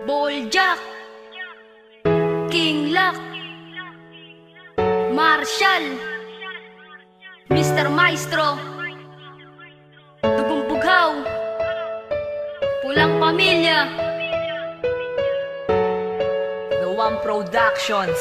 Boljak, King Lock, Marshall, Mr. Maestro, Dugong Bughaw, Pulang Pamilya, The One Productions,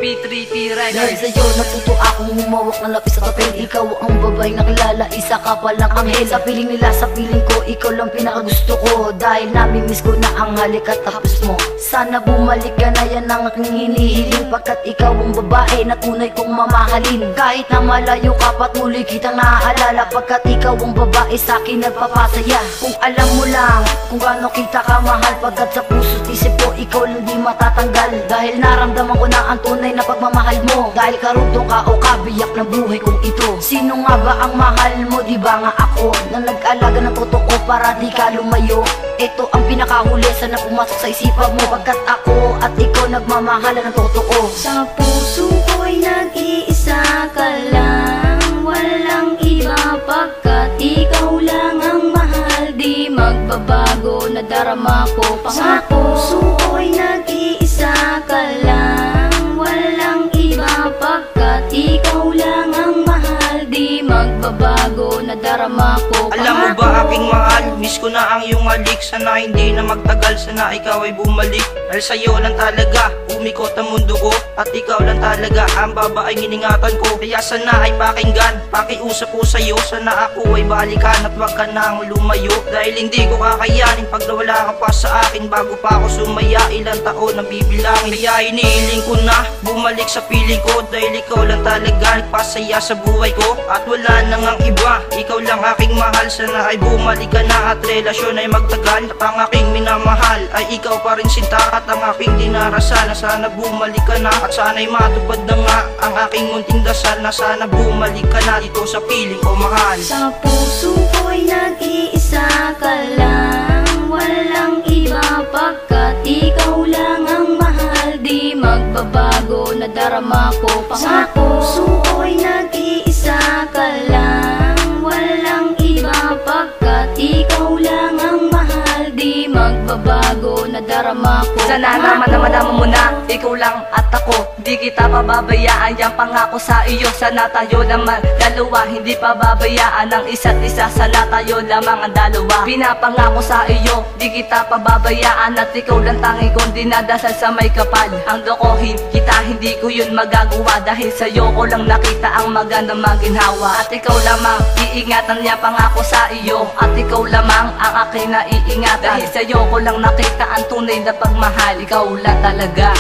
P3P Dahil Records. sa'yo natuto akong humawak ng lapis sa papel. Ikaw ang babae na kilala, isa ka palang anghel. Sa piling nila, sa piling ko, ikaw lang pinakagusto ko. Dahil namimiss ko na ang halik at tapos mo. Sana bumalik ka na, yan ang aking hinihiling. Pagkat ikaw ang babae na tunay kong mamahalin. Kahit na malayo ka, patuloy kitang naaalala. Pagkat ikaw ang babae sa'kin nagpapasaya. Kung alam mo lang kung gaano kita kamahal. Pagkat sa puso't isip ko, ikaw lang di matatanggal. Dahil naramdaman ko na ang tunay na pagmamahal mo. Dahil karugtong ka o kabiyak ng buhay kong ito. Sino nga ba ang mahal mo? Di ba nga ako na nag-alaga ng totoo para di ka lumayo? Ito ang pinakahuli, sana pumasok sa isipan mo. Pagkat ako at ikaw nagmamahalan ng totoo. Sa puso ko'y nag-iisa ka lang, walang iba. Pagkat ikaw lang ang mahal, di magbabago, nadarama ko. Sa puso ko'y nag-iisa ka lang, walang iba. Pagkat ikaw lang ang mahal, di magbabago, nadarama ko. Alam mo ba aking mahal, miss ko na ang iyong halik. Sana hindi na magtagal, sana ikaw ay bumalik. Dahil sa'yo lang talaga, umikot ang mundo ko. At ikaw lang talaga ang babaeng iningatan ko. Kaya sana ay pakinggan, pakiusap ko sa'yo. Sana ako ay balikan at wag ka nang lumayo. Dahil hindi ko kakayanin pag nawala ka pa sa akin. Bago pa ako sumaya, ilang taon na bibilangin. Kaya inihiling ko na bumalik sa piling ko. Dahil ikaw lang talaga nagpasaya sa buhay ko. At wala nang ang iba, ikaw lang aking mahal. Sana ay bumalik ka na at relasyon ay magtagal. At ang aking minamahal ay ikaw pa rin sinta. At ang aking dinarasal na sana bumalik ka na. At sana'y matupad na nga ang aking munting dasal. Na sana bumalik ka na dito sa piling ko mahal. Sa puso ko'y nag-iisa ka lang, walang iba. Pagkat ikaw lang ang mahal, di magbabago, nadarama ko. Sa puso ko'y nag-iisa ka lang, walang iba. Pagkat ikaw lang ang mahal, di magbabago, nadarama ko. Sana naman mo na, ikaw lang at ako, di kita pababayaan. Yang pangako sa iyo, sana tayo naman dalawa, hindi pababayaan ang isa't isa. Sana tayo lamang ang dalawa. Pinapangako sa iyo, di kita pababayaan. At ikaw lang tangi kong dinadasal sa may kapal. Ang lokohin kita, hindi ko yun magagawa. Dahil sa'yo ko lang nakita ang magandang maginhawa. At ikaw lamang iingatan niya pangako sa iyo. At ikaw lamang ang aking naiingatan. Dahil sa'yo ko lang nakita ang tunay na pagmahal. Ikaw lang talaga,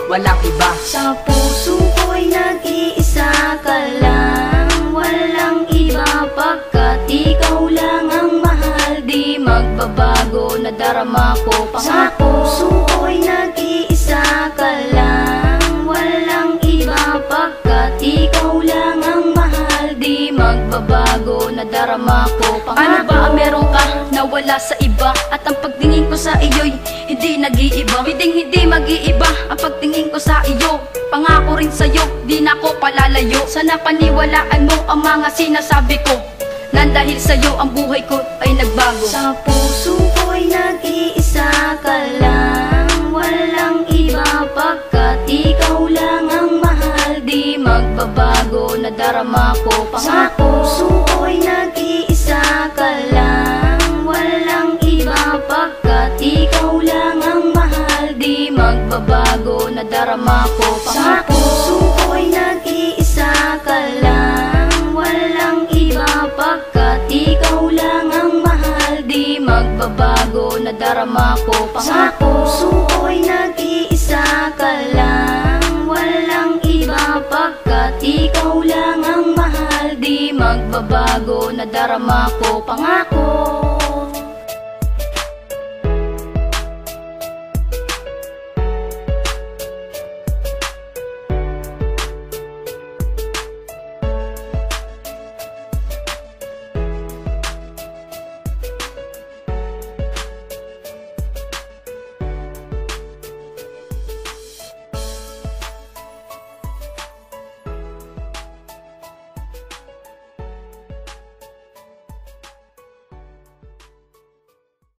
walang iba. Sa puso ko'y nag-iisa ka lang, walang iba. Pagkat ikaw lang ang mahal, di magbabago, nadarama ko. Sa puso ko'y nag-iisa ka lang, walang iba. Pagkat ikaw lang ang mahal, di magbabago, nadarama ko. Ano ba ang meron ka na wala sa iba? At ang pagtingin ko sa iyo'y hindi nag-iiba. Hindi mag-iiba ang pagtingin ko sa iyo. Pangako rin sa'yo, di na ko palalayo. Sana paniwalaan mo ang mga sinasabi ko. Nang dahil sa'yo ang buhay ko ay nagbago. Sa puso ko'y nag-iisa ka lang, walang iba. Pagkat ikaw lang ang mahal, di magbabago, nadarama ko. Sa puso ko'y nag-iisa ka lang, walang iba. Pagkat ikaw lang ang mahal, di magbabago, nadarama ko. Sa puso ko'y nag-iisa ka lang, walang iba. Pagkat ikaw lang ang mahal, di magbabago, nadarama ko. Sa puso ko'y nag-iisa ka lang, walang iba. Pagkat ikaw lang ang mahal, di magbabago, nadarama ko. Pangako.